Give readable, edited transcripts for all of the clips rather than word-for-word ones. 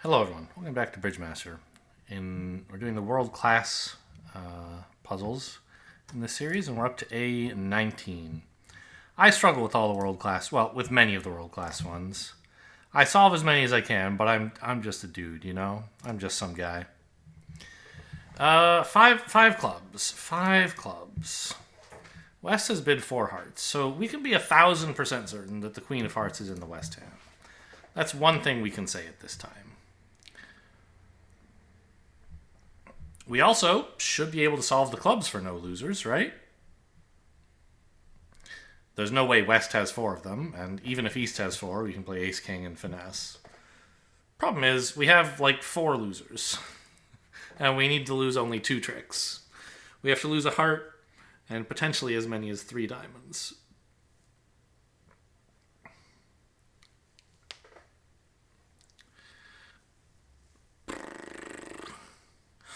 Hello, everyone. Welcome back to Bridgemaster. We're doing the world class puzzles in this series, and we're up to A-19. I struggle with all the world class, well, with many of the world class ones. I solve as many as I can, but I'm just a dude, you know. I'm just some guy. Five clubs. Five clubs. West has bid 4 hearts, so we can be 1,000% certain that the Queen of Hearts is in the West hand. That's one thing we can say at this time. We also should be able to solve the clubs for no losers, right? There's no way West has 4 of them, and even if East has 4, we can play Ace, King, and Finesse. Problem is, we have like 4 losers, and we need to lose only 2 tricks. We have to lose a heart, and potentially as many as 3 diamonds.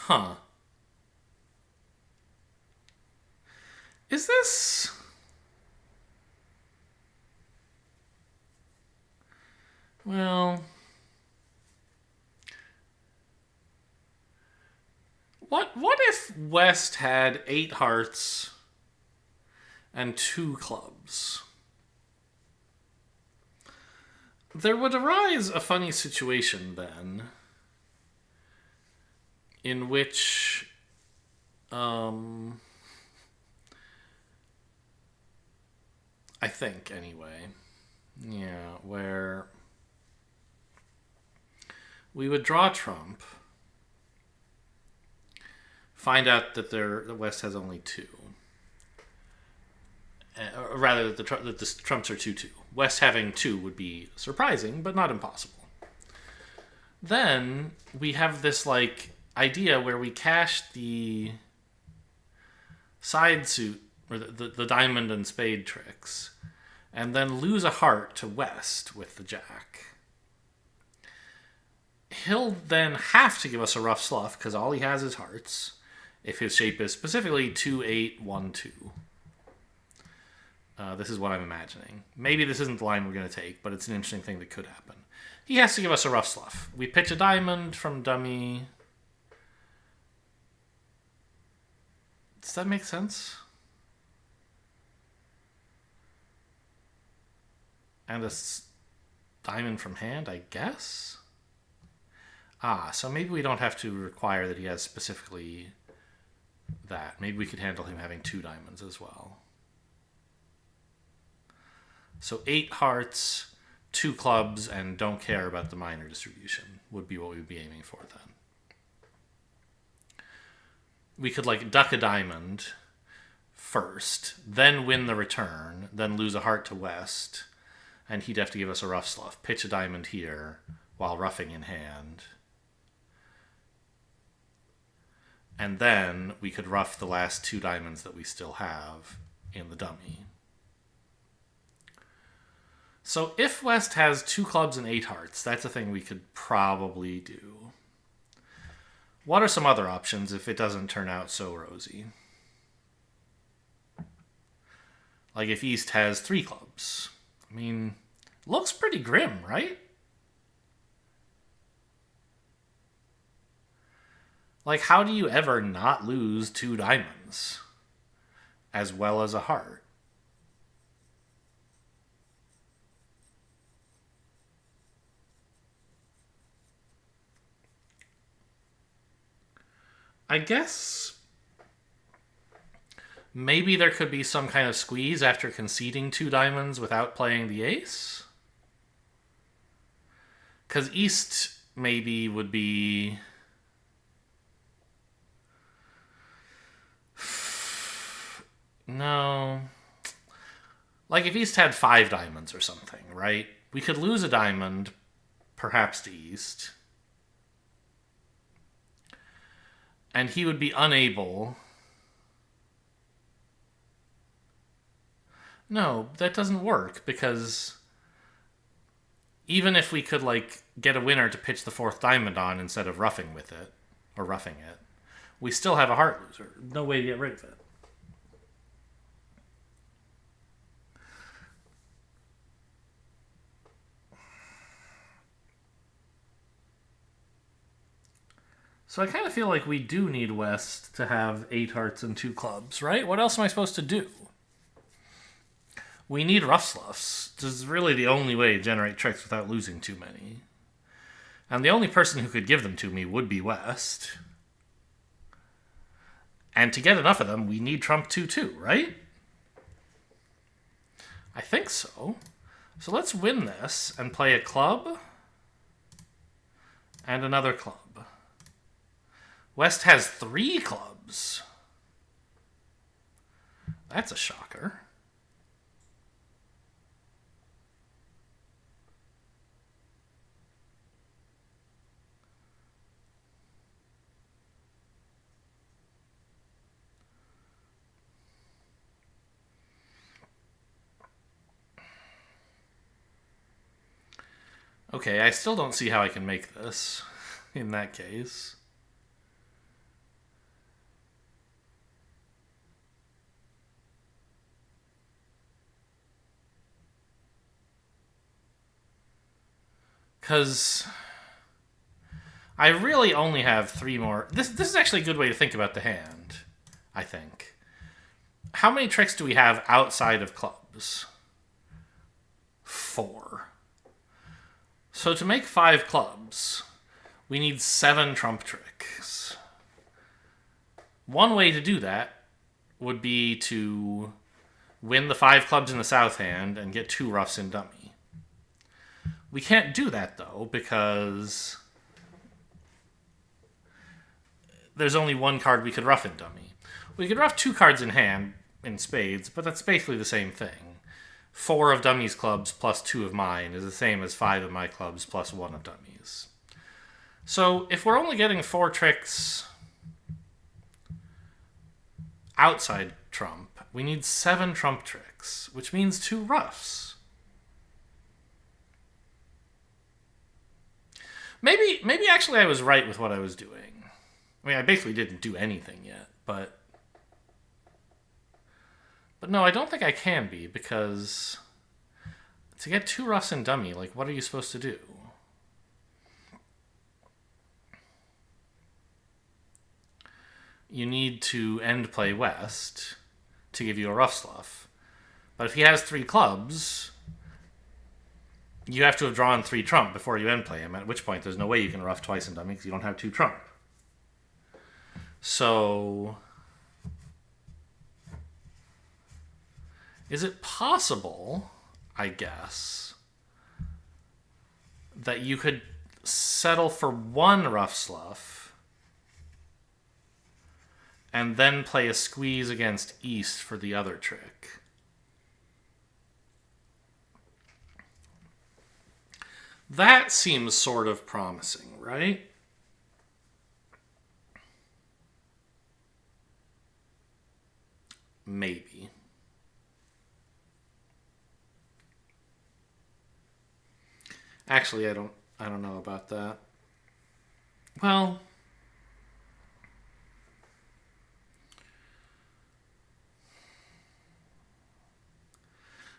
Huh. Is this... Well... What if West had 8 hearts and 2 clubs? There would arise a funny situation then, in which I think anyway, yeah, where we would draw trump, find out that the West has only 2. Or rather, that the trumps are 2-2. West having 2 would be surprising, but not impossible. Then we have this like idea where we cash the side suit or the diamond and spade tricks, and then lose a heart to West with the jack. He'll then have to give us a rough slough because all he has is hearts. If his shape is specifically 2-8-1-2. This is what I'm imagining. Maybe this isn't the line we're going to take, but it's an interesting thing that could happen. He has to give us a rough slough. We pitch a diamond from dummy. Does that make sense? And a diamond from hand, I guess? So maybe we don't have to require that he has specifically that. Maybe we could handle him having 2 diamonds as well. So 8 hearts, 2 clubs, and don't care about the minor distribution would be what we would be aiming for then. We could like duck a diamond first, then win the return, then lose a heart to West, and he'd have to give us a rough slough. Pitch a diamond here while roughing in hand. And then we could rough the last 2 diamonds that we still have in the dummy. So if West has 2 clubs and 8 hearts, that's a thing we could probably do. What are some other options if it doesn't turn out so rosy? Like if East has 3 clubs. I mean, looks pretty grim, right? Like, how do you ever not lose 2 diamonds? As well as a heart? I guess maybe there could be some kind of squeeze after conceding 2 diamonds without playing the ace. Because East maybe would be... No. Like if East had 5 diamonds or something, right? We could lose a diamond, perhaps to East. And he would be unable... No, that doesn't work, because even if we could, like, get a winner to pitch the 4th diamond on instead of roughing with it, or roughing it, we still have a heart loser. No way to get rid of it. So I kind of feel like we do need West to have 8 hearts and 2 clubs, right? What else am I supposed to do? We need rough sloughs. This is really the only way to generate tricks without losing too many. And the only person who could give them to me would be West. And to get enough of them, we need Trump 2 too, right? I think so. So let's win this and play a club and another club. West has 3 clubs. That's a shocker. Okay, I still don't see how I can make this in that case. Because I really only have 3 more. This is actually a good way to think about the hand, I think. How many tricks do we have outside of clubs? 4. So to make 5 clubs, we need 7 trump tricks. One way to do that would be to win the 5 clubs in the south hand and get 2 roughs in dummy. We can't do that, though, because there's only 1 card we could rough in dummy. We could rough 2 cards in hand in spades, but that's basically the same thing. 4 of dummy's clubs plus 2 of mine is the same as 5 of my clubs plus 1 of dummy's. So if we're only getting 4 tricks outside trump, we need 7 trump tricks, which means 2 roughs. Maybe actually I was right with what I was doing. I mean, I basically didn't do anything yet, but no, I don't think I can be, because to get 2 roughs in dummy, like, what are you supposed to do? You need to end play West to give you a rough slough. But if he has 3 clubs, you have to have drawn 3 trump before you end play him, at which point there's no way you can rough twice in dummy because you don't have 2 trump. So is it possible, I guess, that you could settle for 1 rough slough and then play a squeeze against East for the other trick? That seems sort of promising, right? Maybe. Actually, I don't know about that. Well,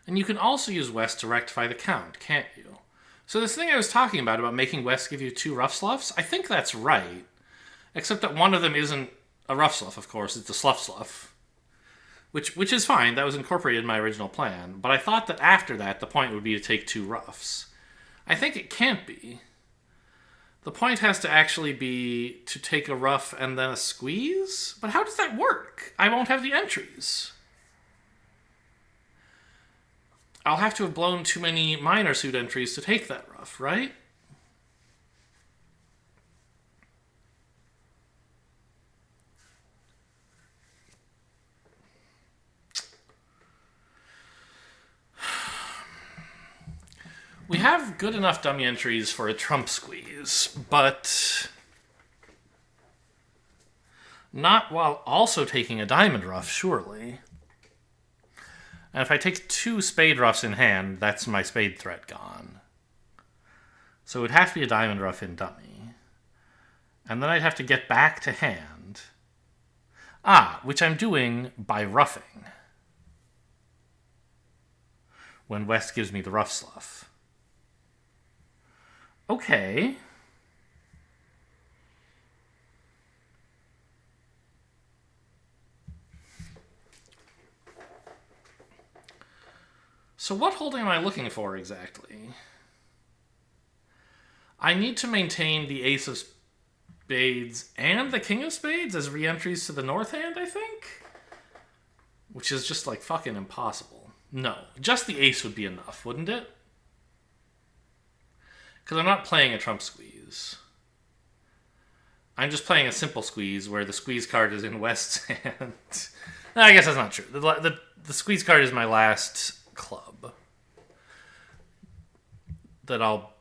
and you can also use West to rectify the count, can't you? So this thing I was talking about making West give you 2 rough sloughs, I think that's right. Except that one of them isn't a rough slough, of course. It's a slough. Which is fine. That was incorporated in my original plan. But I thought that after that, the point would be to take 2 roughs. I think it can't be. The point has to actually be to take a rough and then a squeeze? But how does that work? I won't have the entries. I'll have to have blown too many minor suit entries to take that rough, right? We have good enough dummy entries for a trump squeeze, but not while also taking a diamond rough, surely. And if I take 2 spade roughs in hand, that's my spade threat gone. So it would have to be a diamond rough in dummy. And then I'd have to get back to hand. Which I'm doing by roughing. When West gives me the rough slough. Okay. So what holding am I looking for exactly? I need to maintain the ace of spades and the king of spades as re-entries to the north hand, I think? Which is just like fucking impossible. No, just the ace would be enough, wouldn't it? Because I'm not playing a trump squeeze. I'm just playing a simple squeeze where the squeeze card is in West's hand. I guess that's not true. The squeeze card is my last club. That I'll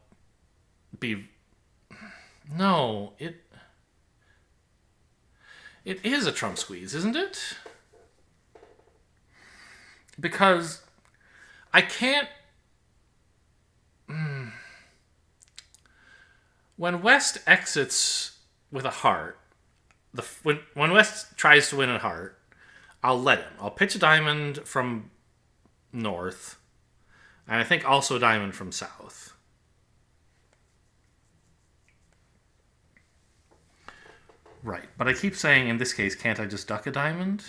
be... No, it is a trump squeeze, isn't it? Because I can't... When West exits with a heart, when West tries to win a heart, I'll let him. I'll pitch a diamond from north, and I think also a diamond from south. Right, but I keep saying in this case, can't I just duck a diamond?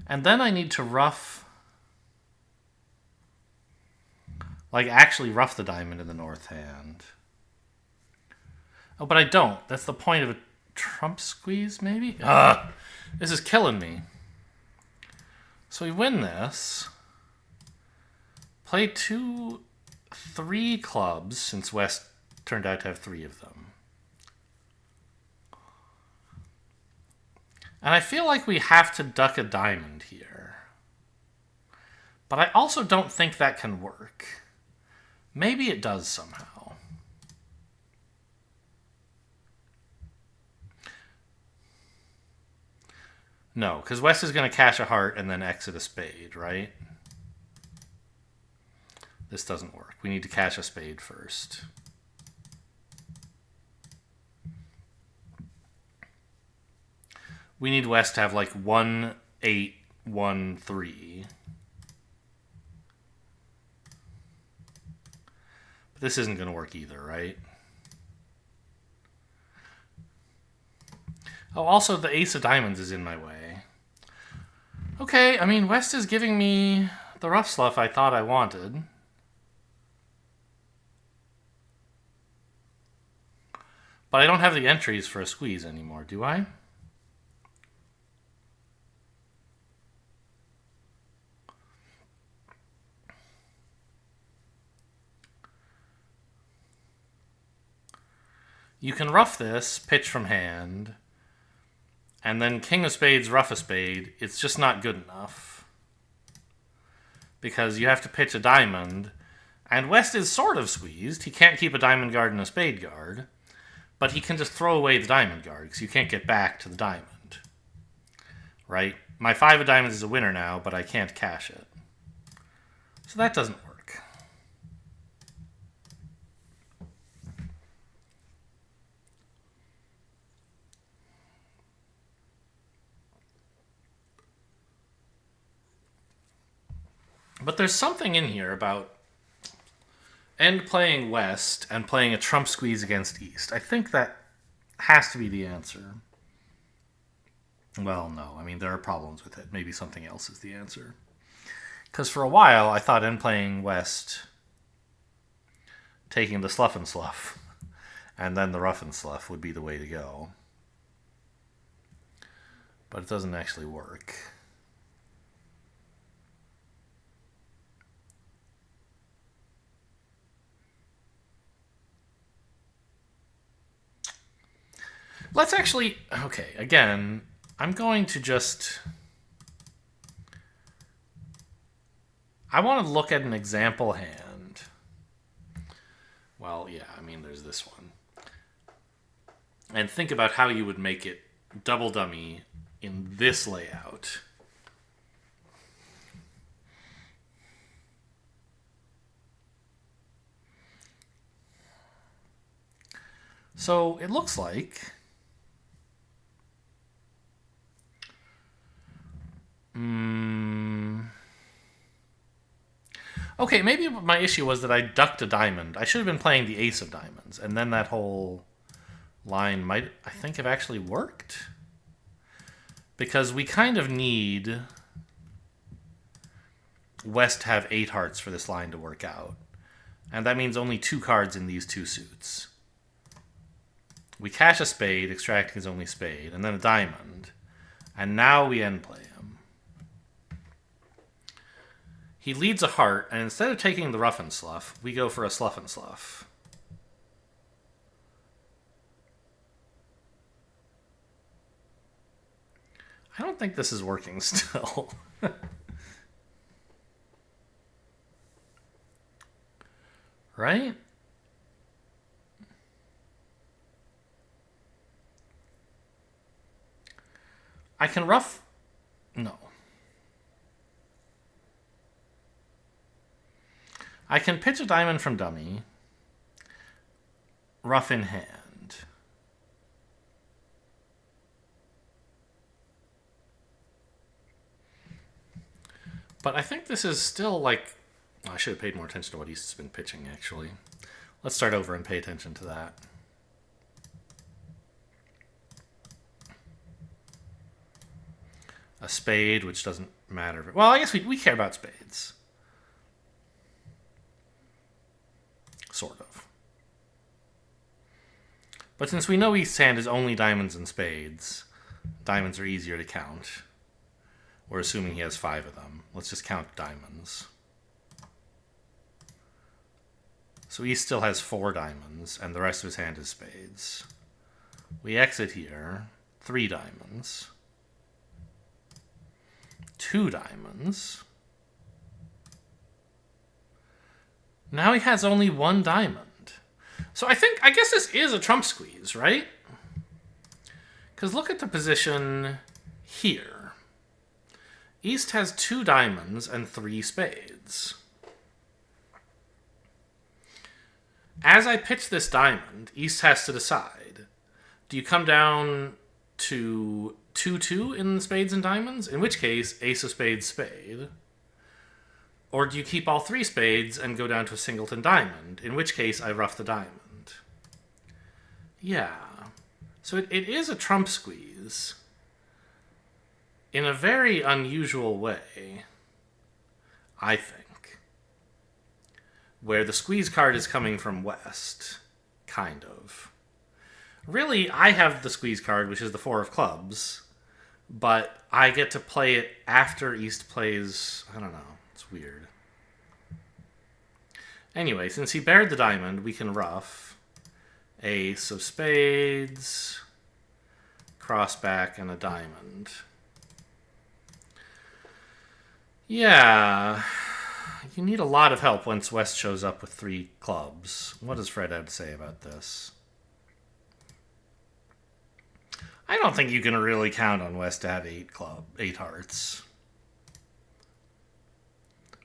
And then I need to rough... Like, actually rough the diamond in the north hand. Oh, but I don't. That's the point of a trump squeeze, maybe? Ugh! This is killing me. So we win this. Play 3 clubs, since West turned out to have 3 of them. And I feel like we have to duck a diamond here. But I also don't think that can work. Maybe it does somehow. No, because West is going to cash a heart and then exit a spade, right? This doesn't work. We need to cash a spade first. We need West to have like 1, 8, 1, 3. But this isn't going to work either, right? Oh, also the ace of diamonds is in my way. Okay, I mean, West is giving me the rough stuff I thought I wanted. But I don't have the entries for a squeeze anymore, do I? You can rough this, pitch from hand, and then king of spades, rough a spade. It's just not good enough. Because you have to pitch a diamond, and West is sort of squeezed. He can't keep a diamond guard and a spade guard, but he can just throw away the diamond guard, because you can't get back to the diamond. Right? My 5 of diamonds is a winner now, but I can't cash it. So that doesn't work. But there's something in here about end playing West and playing a trump squeeze against East. I think that has to be the answer. Well, no. I mean, there are problems with it. Maybe something else is the answer. Because for a while, I thought end playing West, taking the slough and slough, and then the rough and slough would be the way to go. But it doesn't actually work. Let's actually... Okay, again, I'm going to just... I want to look at an example hand. Well, yeah, I mean, there's this one. And think about how you would make it double dummy in this layout. So it looks like... Okay, maybe my issue was that I ducked a diamond. I should have been playing the ace of diamonds, and then that whole line might, I think, have actually worked. Because we kind of need West to have 8 hearts for this line to work out. And that means only 2 cards in these 2 suits. We cash a spade, extracting his only spade, and then a diamond. And now we end play him. He leads a heart, and instead of taking the rough and slough, we go for a slough and slough. I don't think this is working still. Right? I can rough... No. I can pitch a diamond from dummy. Rough in hand. But I think this is still like... I should have paid more attention to what he's been pitching, actually. Let's start over and pay attention to that. A spade, which doesn't matter. Well, I guess we care about spades. Sort of. But since we know East's hand is only diamonds and spades, diamonds are easier to count. We're assuming he has 5 of them. Let's just count diamonds. So East still has 4 diamonds, and the rest of his hand is spades. We exit here. 3 diamonds. 2 diamonds. Now he has only 1 diamond. So I guess this is a trump squeeze, right? Because look at the position here. East has 2 diamonds and 3 spades. As I pitch this diamond, East has to decide. Do you come down to 2-2 in the spades and diamonds? In which case, ace of spades, spade. Or do you keep all 3 spades and go down to a singleton diamond? In which case, I rough the diamond. Yeah. So it is a trump squeeze. In a very unusual way, I think. Where the squeeze card is coming from West. Kind of. Really, I have the squeeze card, which is the 4 of clubs. But I get to play it after East plays... I don't know. It's weird. Anyway, since he bared the diamond, we can rough. Ace of spades. Crossback and a diamond. Yeah. You need a lot of help once West shows up with 3 clubs. What does Fred have to say about this? I don't think you can really count on West to have 8 hearts.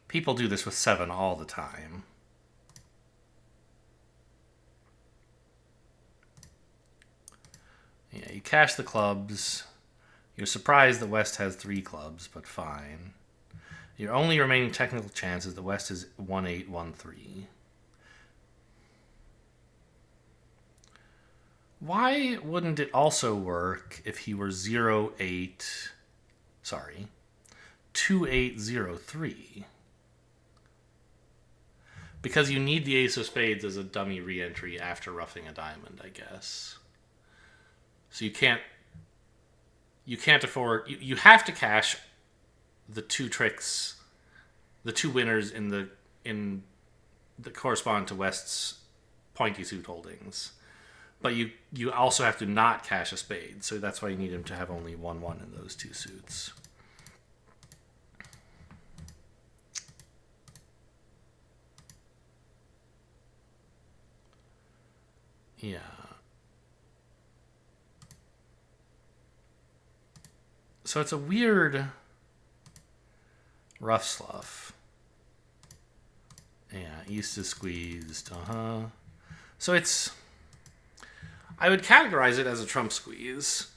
People do this with 7 all the time. Yeah, you cash the clubs. You're surprised that West has 3 clubs, but fine. Your only remaining technical chance is that West is 1-8, 1-3. Why wouldn't it also work if he were 0-8... Sorry. 2-8-0-3? Because you need the ace of spades as a dummy re-entry after roughing a diamond, I guess. So you can't afford... You have to cash the 2 tricks, the 2 winners in the correspond to West's pointy suit holdings. But you also have to not cash a spade, so that's why you need him to have only 1-1 in those 2 suits. Yeah. So it's a weird rough slough. Yeah, East is squeezed. So it's... I would categorize it as a trump squeeze,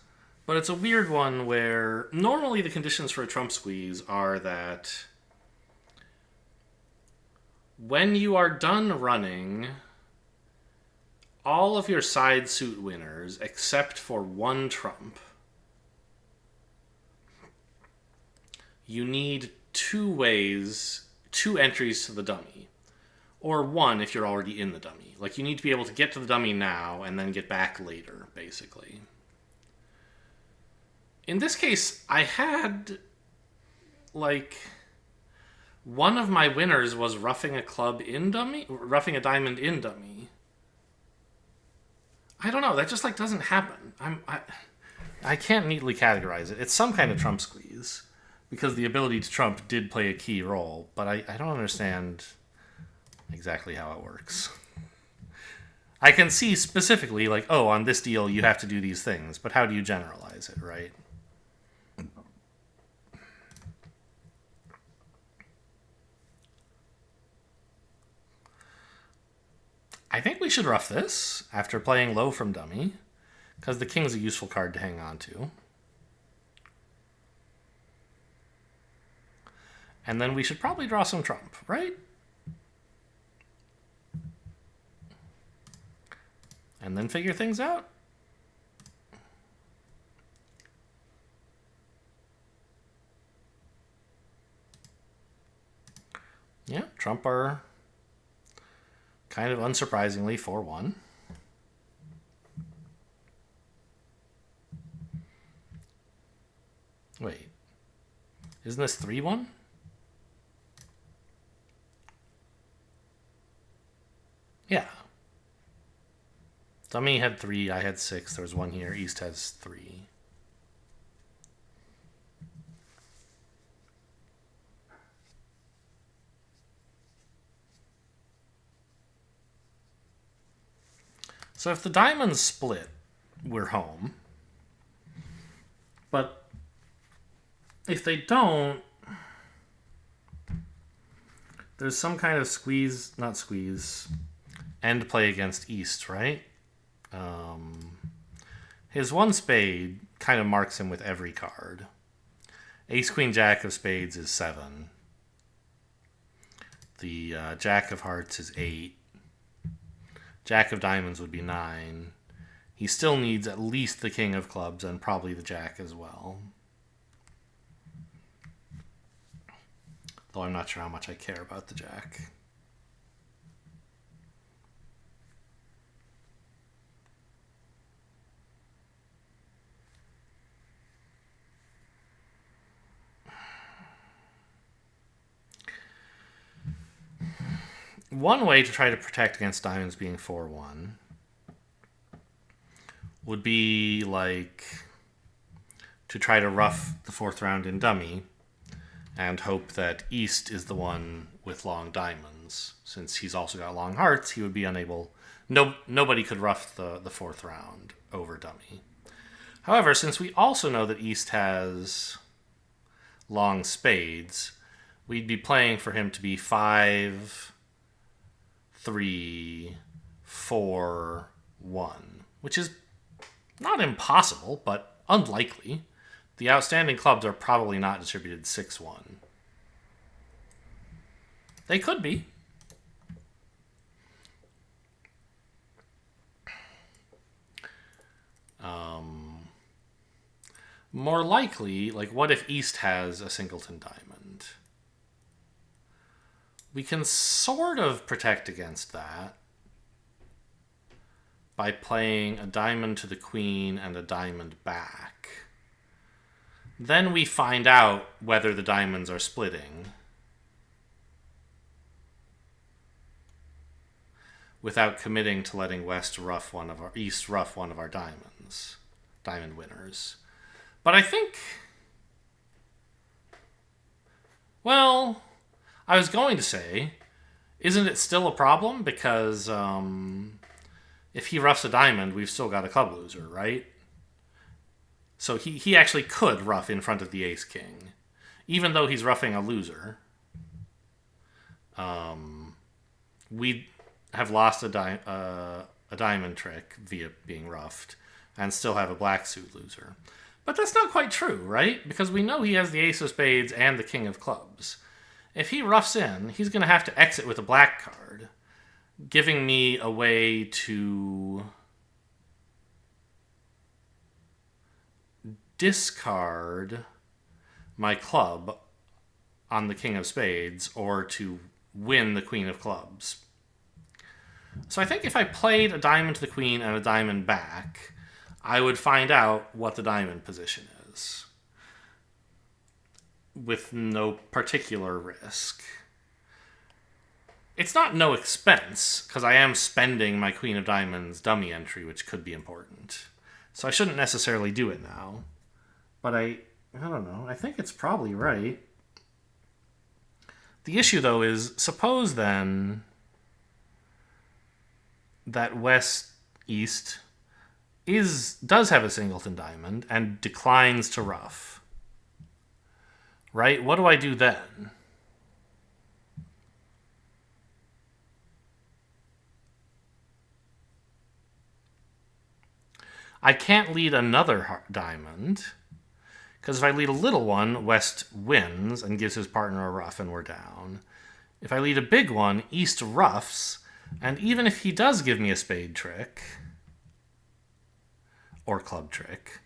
but it's a weird one where normally the conditions for a trump squeeze are that when you are done running, all of your side suit winners, except for 1 trump, you need two entries to the dummy. Or one if you're already in the dummy. Like, you need to be able to get to the dummy now and then get back later, basically. In this case, I had, like, one of my winners was roughing a club in dummy, roughing a diamond in dummy. I don't know, that just, like, doesn't happen. I can't neatly categorize it. It's some kind of trump squeeze, because the ability to trump did play a key role, but I don't understand exactly how it works. I can see specifically, like, oh, on this deal you have to do these things, but how do you generalize it, right? I think we should rough this after playing low from dummy, because the king's a useful card to hang on to. And then we should probably draw some trump, right? And then figure things out. Yeah, trump are kind of unsurprisingly 4-1. Wait, isn't this 3-1? Yeah. Dummy had 3, I had 6, there was 1 here, East has 3. So if the diamonds split, we're home. But if they don't, there's some kind of end play against East, right? His 1 spade kind of marks him with every card. Ace, Queen, Jack of spades is 7. The Jack of hearts is 8. Jack of diamonds would be 9. He still needs at least the king of clubs and probably the jack as well. Though I'm not sure how much I care about the jack. One way to try to protect against diamonds being 4-1 would be, like, to try to rough the 4th round in dummy and hope that East is the one with long diamonds. Since he's also got long hearts, he would be unable... nobody could rough the 4th round over dummy. However, since we also know that East has long spades, we'd be playing for him to be 5, 3, 4, 1, which is not impossible, but unlikely. The outstanding clubs are probably not distributed 6-1. They could be. More likely, like, what if East has a singleton diamond? We can sort of protect against that by playing a diamond to the queen and a diamond back. Then we find out whether the diamonds are splitting without committing to letting East rough one of our diamond winners. But I think, well, I was going to say, isn't it still a problem? Because if he roughs a diamond, we've still got a club loser, right? So he actually could rough in front of the ace-king. Even though he's roughing a loser, we have lost a diamond trick via being roughed and still have a black suit loser. But that's not quite true, right? Because we know he has the ace of spades and the king of clubs. If he roughs in, he's going to have to exit with a black card, giving me a way to discard my club on the king of spades or to win the queen of clubs. So I think if I played a diamond to the queen and a diamond back, I would find out what the diamond position is with no particular risk. It's not no expense, because I am spending my queen of diamonds dummy entry, which could be important. So I shouldn't necessarily do it now. But I don't know. I think it's probably right. The issue, though, is suppose then that West-East does have a singleton diamond and declines to ruff. Right? What do I do then? I can't lead another diamond, because if I lead a little one, West wins and gives his partner a ruff and we're down. If I lead a big one, East ruffs, and even if he does give me a spade trick, or club trick...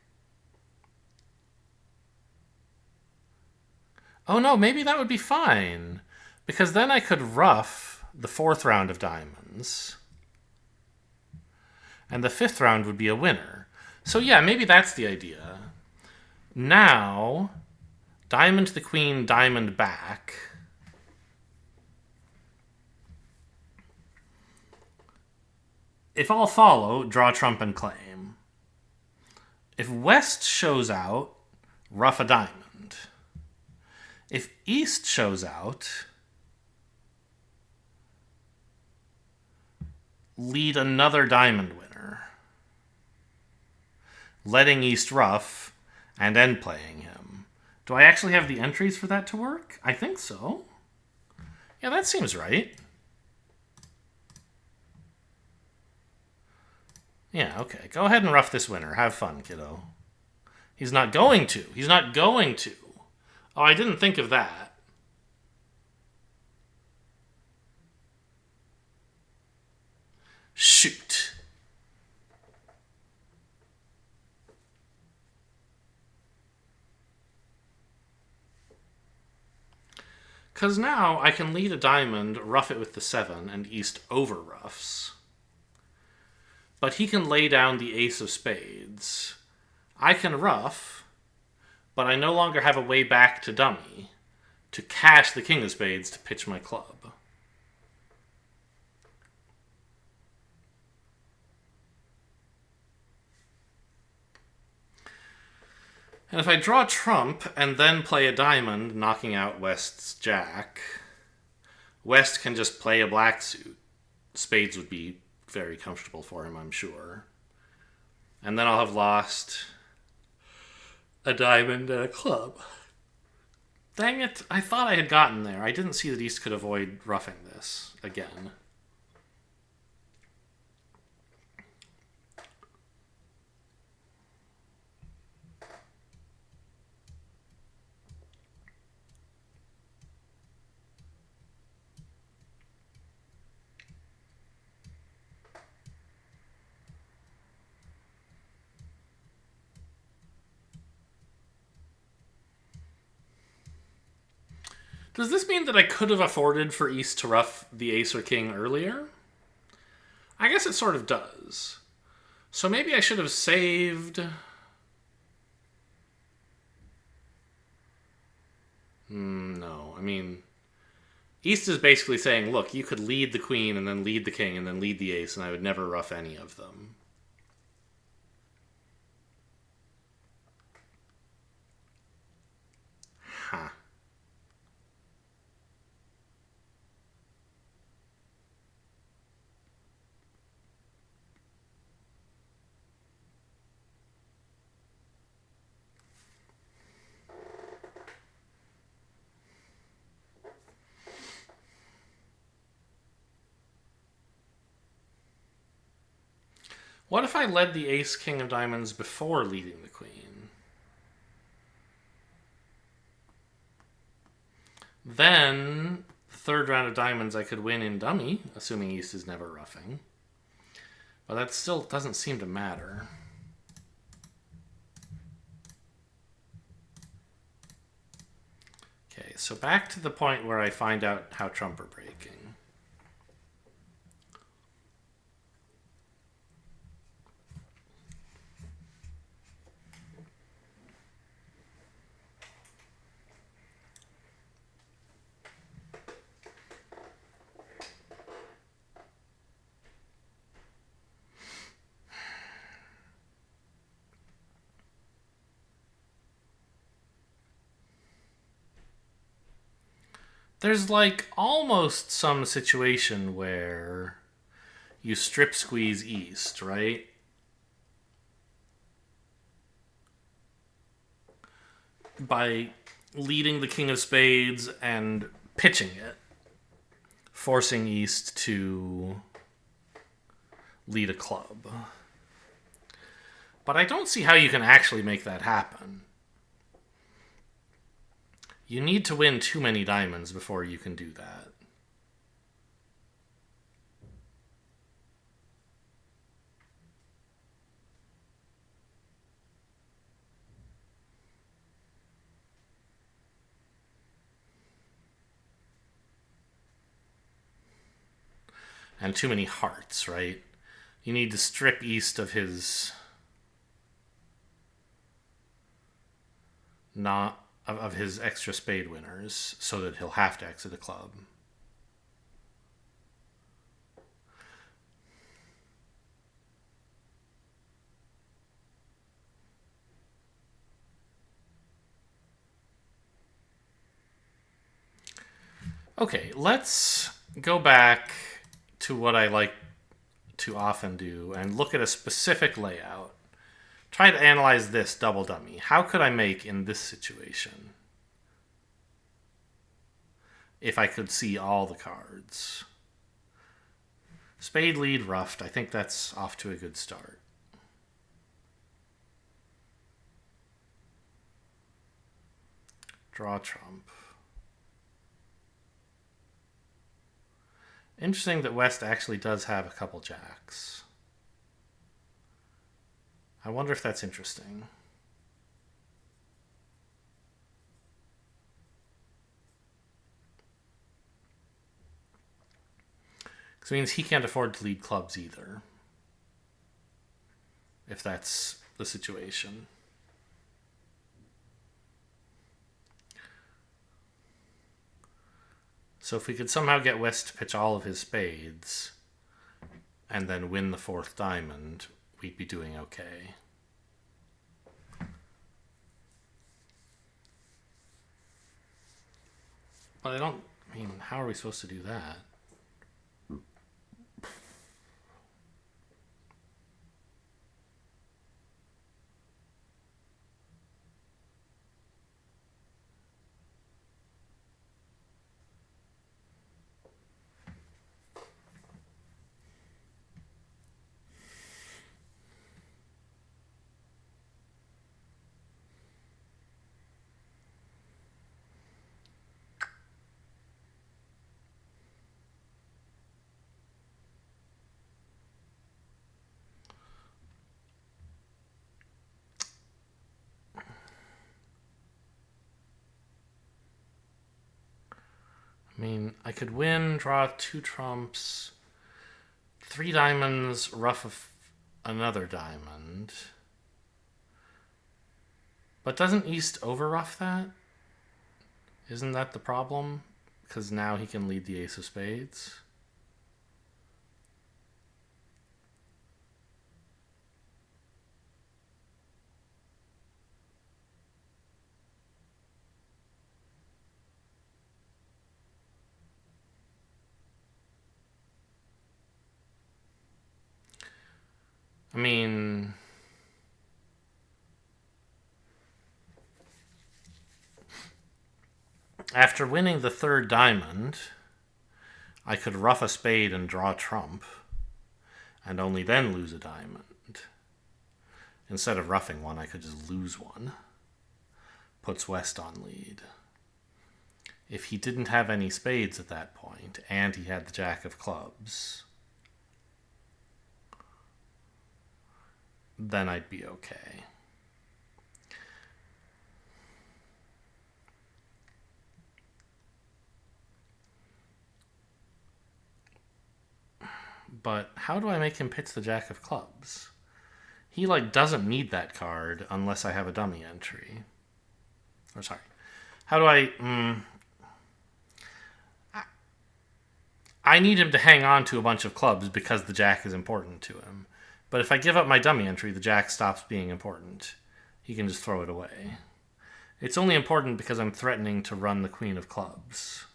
Oh no, maybe that would be fine, because then I could ruff the 4th round of diamonds, and the 5th round would be a winner. So yeah, maybe that's the idea. Now, diamond to the queen, diamond back. If all follow, draw trump and claim. If West shows out, ruff a diamond. If East shows out, lead another diamond winner, letting East ruff and end playing him. Do I actually have the entries for that to work? I think so. Yeah, that seems right. Yeah, okay. Go ahead and ruff this winner. Have fun, kiddo. He's not going to. He's not going to. Oh, I didn't think of that. Shoot. Because now I can lead a diamond, ruff it with the 7, and East over ruffs. But he can lay down the ace of spades. I can ruff, but I no longer have a way back to dummy to cash the king of spades to pitch my club. And if I draw trump and then play a diamond, knocking out West's jack, West can just play a black suit. Spades would be very comfortable for him, I'm sure. And then I'll have lost a diamond and a club. Dang it, I thought I had gotten there. I didn't see that East could avoid roughing this again. Does this mean that I could have afforded for East to ruff the ace or king earlier? I guess it sort of does. So maybe I should have saved... No, I mean... East is basically saying, look, you could lead the queen and then lead the king and then lead the ace, and I would never ruff any of them. Huh. What if I led the ace king of diamonds before leading the queen? Then, the 3rd round of diamonds I could win in dummy, assuming East is never ruffing. But that still doesn't seem to matter. Okay, so back to the point where I find out how trump are breaking. There's like almost some situation where you strip squeeze east, right? By leading the king of spades and pitching it, forcing east to lead a club. But I don't see how you can actually make that happen. You need to win too many diamonds before you can do that. And too many hearts, right? You need to strip east of his not of his extra spade winners so that he'll have to exit a club. Okay, let's go back to what I like to often do and look at a specific layout. Try to analyze this double dummy. How could I make in this situation if I could see all the cards? Spade lead ruffed. I think that's off to a good start. Draw trump. Interesting that West actually does have a couple jacks. I wonder if that's interesting. Because it means he can't afford to lead clubs either. If that's the situation. So if we could somehow get West to pitch all of his spades and then win the fourth diamond, we'd be doing okay. But I mean, how are we supposed to do that? I mean, I could win, draw two trumps, three diamonds, ruff another diamond. But doesn't East over ruff that? Isn't that the problem? Because now he can lead the ace of spades. I mean, after winning the third diamond, I could ruff a spade and draw trump, and only then lose a diamond. Instead of ruffing one, I could just lose one. Puts West on lead. If he didn't have any spades at that point, and he had the jack of clubs, then I'd be okay. But how do I make him pitch the jack of clubs? He, like, doesn't need that card unless I have a dummy entry. Or, sorry. How do I... I need him to hang on to a bunch of clubs because the jack is important to him. But if I give up my dummy entry, the jack stops being important. He can just throw it away. It's only important because I'm threatening to run the queen of clubs.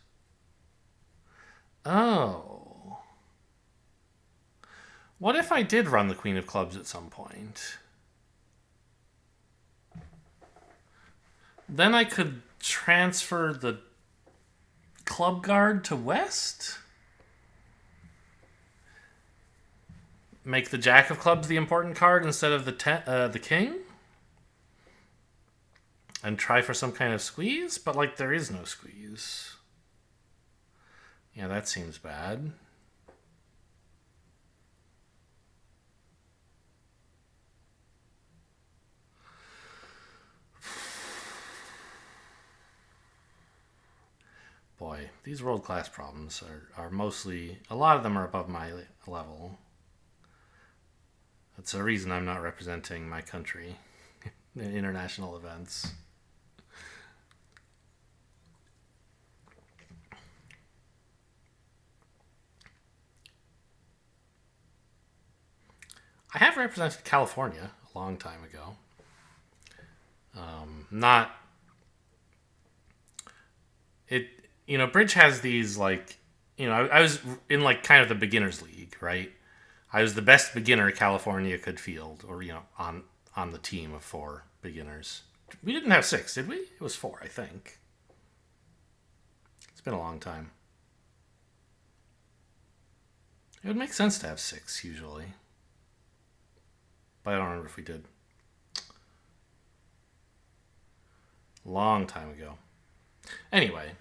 Oh. What if I did run the queen of clubs at some point? Then I could transfer the club guard to west? Make the jack of clubs the important card instead of the king? And try for some kind of squeeze? But, like, there is no squeeze. Yeah, that seems bad. Boy, these world-class problems are mostly... A lot of them are above my level. That's the reason I'm not representing my country in international events. I have represented California a long time ago. Not... It... You know, Bridge has these, like... You know, I was in, like, kind of the beginner's league, right? I was the best beginner California could field, or, you know, on the team of 4 beginners. We didn't have 6, did we? It was 4, I think. It's been a long time. It would make sense to have 6, usually. But I don't remember if we did. Long time ago. Anyway.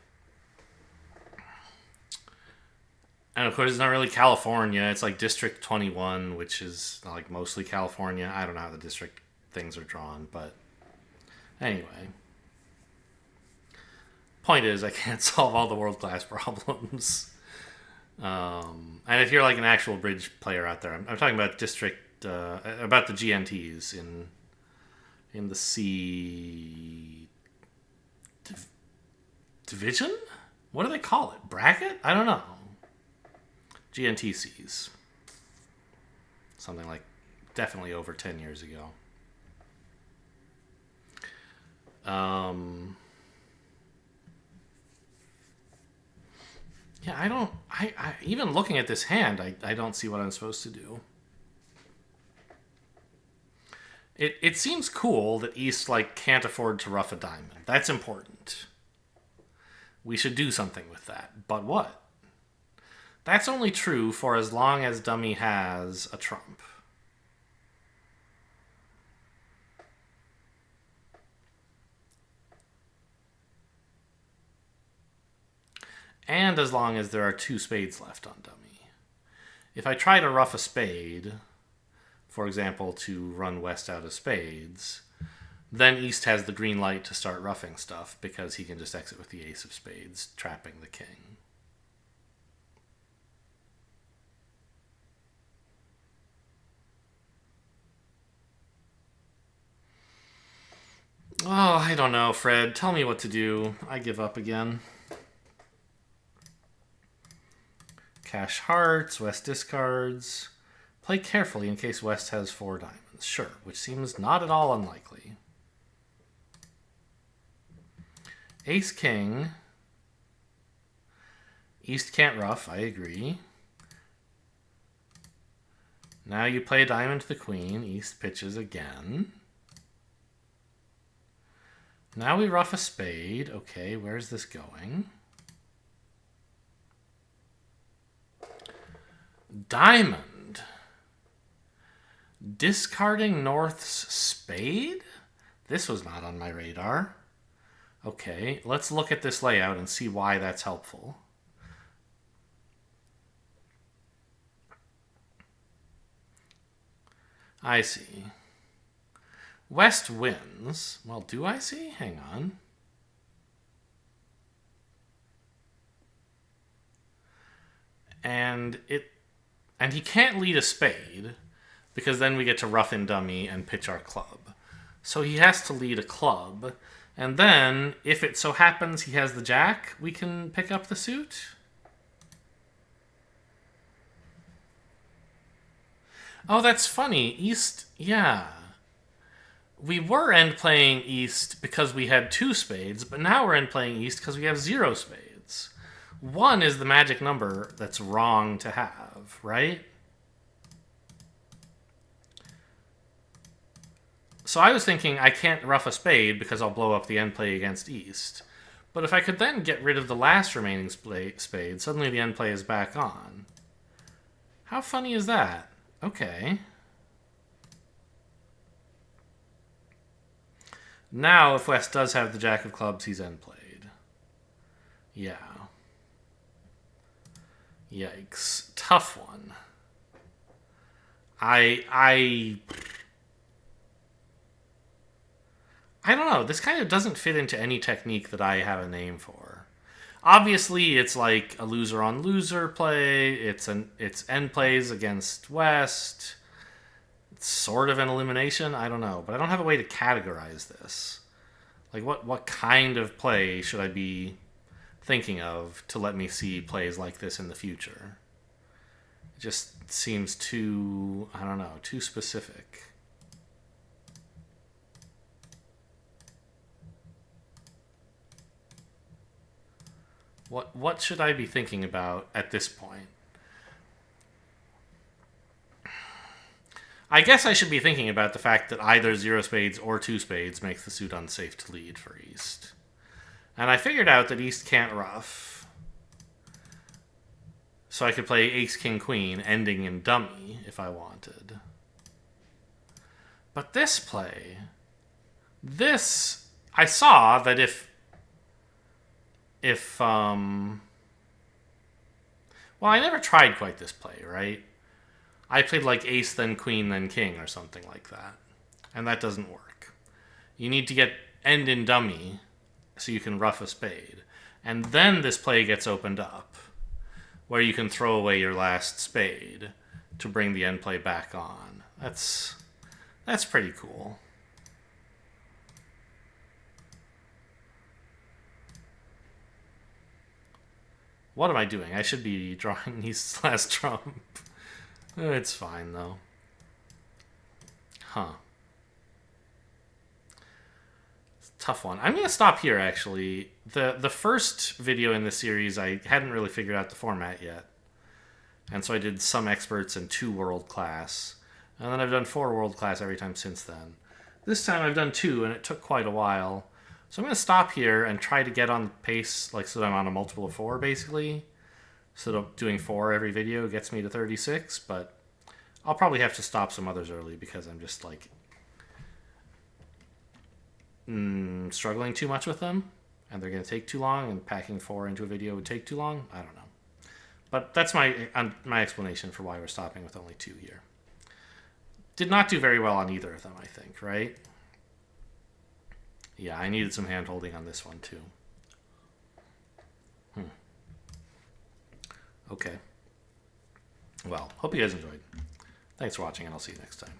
And of course, it's not really California. It's like District 21, which is like mostly California. I don't know how the district things are drawn, but anyway. Point is, I can't solve all the world-class problems. And if you're like an actual Bridge player out there, I'm talking about about the GNTs in the C division. What do they call it? Bracket? I don't know. GNTCs. Something like definitely over 10 years ago. Yeah, I even looking at this hand, I don't see what I'm supposed to do. It seems cool that East, like, can't afford to ruff a diamond. That's important. We should do something with that. But what? That's only true for as long as Dummy has a trump. And as long as there are 2 spades left on Dummy. If I try to ruff a spade, for example, to run West out of spades, then East has the green light to start roughing stuff because he can just exit with the ace of spades, trapping the king. Oh, I don't know, Fred. Tell me what to do. I give up again. Cash hearts, West discards. Play carefully in case West has 4 diamonds. Sure, which seems not at all unlikely. Ace king. East can't ruff, I agree. Now you play a diamond to the queen. East pitches again. Now we ruff a spade. Okay, where's this going? Diamond. Discarding North's spade? This was not on my radar. Okay, let's look at this layout and see why that's helpful. I see. West wins. Well, do I see? Hang on. And he can't lead a spade, because then we get to rough in dummy and pitch our club. So he has to lead a club. And then, if it so happens he has the jack, we can pick up the suit. Oh, that's funny. East, yeah. We were end playing East because we had 2 spades, but now we're end playing East because we have 0 spades. 1 is the magic number that's wrong to have, right? So I was thinking I can't rough a spade because I'll blow up the end play against East. But if I could then get rid of the last remaining spade, suddenly the end play is back on. How funny is that? Okay. Now, if West does have the jack of clubs, he's end played. Yeah. Yikes. Tough one. I don't know. This kind of doesn't fit into any technique that I have a name for. Obviously, it's like a loser on loser play. It's end plays against West. It's sort of an elimination. I don't know, but I don't have a way to categorize this. Like, what kind of play should I be thinking of to let me see plays like this in the future? It just seems too, I don't know, too specific. What should I be thinking about at this point? I guess I should be thinking about the fact that either 0 spades or 2 spades makes the suit unsafe to lead for East. And I figured out that East can't rough. So I could play ace, king, queen, ending in dummy if I wanted. But this play... I saw that if well, I never tried quite this play, right? I played like ace, then queen, then king, or something like that. And that doesn't work. You need to get end in dummy so you can rough a spade. And then this play gets opened up, where you can throw away your last spade to bring the end play back on. That's pretty cool. What am I doing? I should be drawing East's last trump. It's fine, though. Huh. It's a tough one. I'm going to stop here, actually. The first video in this series, I hadn't really figured out the format yet. And so I did some experts and 2 world class. And then I've done 4 world class every time since then. This time I've done 2, and it took quite a while. So I'm going to stop here and try to get on the pace, like so that I'm on a multiple of 4, basically. So doing 4 every video gets me to 36, but I'll probably have to stop some others early because I'm just, like, struggling too much with them, and they're going to take too long, and packing 4 into a video would take too long. I don't know. But that's my explanation for why we're stopping with only 2 here. Did not do very well on either of them, I think, right? Yeah, I needed some hand-holding on this one, too. Okay. Well, hope you guys enjoyed. Thanks for watching, and I'll see you next time.